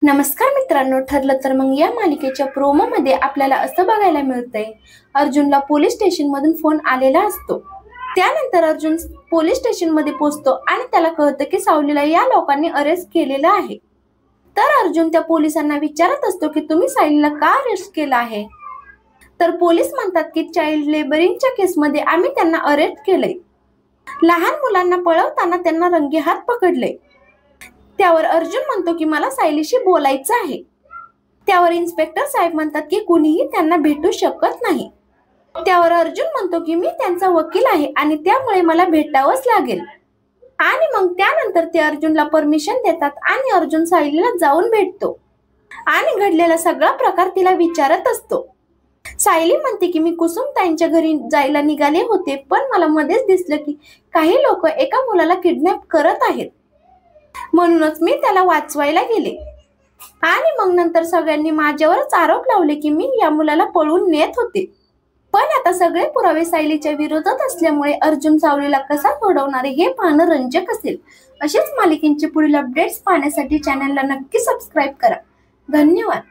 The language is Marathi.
नमस्कार मित्रांनो, ठरलं तर मग या मालिकेच्या प्रोमो मध्ये आपल्याला असं बघायला मिळतंय, अर्जुनला पोलीस स्टेशन मधून फोन आलेला असतो। त्यानंतर अर्जुन पोलीस स्टेशन मध्ये पोहोचतो आणि त्याला कळतं की सावलीला या लोकांनी अरेस्ट केलेलं आहे। तर अर्जुन त्या पोलिसांना विचारत असतो की तुम्ही सायलीला का अरेस्ट केलं आहे। तर पोलीस म्हणतात की चाइल्ड लेबरिंगच्या केसमध्ये आम्ही त्यांना अरेस्ट केलंय, लहान मुलांना पळवताना त्यांना रंगेहात पकडले। त्यावर अर्जुन म्हणतो की मला सायलीशी बोलायचं आहे। त्यावर इन्स्पेक्टर साहेब म्हणतात की कुणीही त्यांना भेटू शकत नाही। त्यावर अर्जुन म्हणतो की मी त्यांचा वकील आहे आणि त्यामुळे मला भेटावंच लागेल। आणि मग त्यानंतर ते अर्जुनला परमिशन देतात आणि अर्जुन सायलीला जाऊन भेटतो आणि घडलेला सगळा प्रकार तिला विचारत असतो। सायली म्हणते की मी कुसुमताईंच्या घरी जायला निघाले होते, पण मला मध्येच दिसलं की काही लोक एका मुलाला किडनॅप करत आहेत, म्हणूनच मी त्याला वाचवायला गेले। आणि मग नंतर सगळ्यांनी माझ्यावरच आरोप लावले की मी या मुलाला पळवून नेत होते। पण आता सगळे पुरावे सायलीच्या विरोधात असल्यामुळे अर्जुन सावलीला कसा सोडवणार हे पाहणं रंजक असेल। असेच मालिकेचे पुढील अपडेट्स पाहण्यासाठी चॅनलला नक्की सबस्क्राईब करा। धन्यवाद।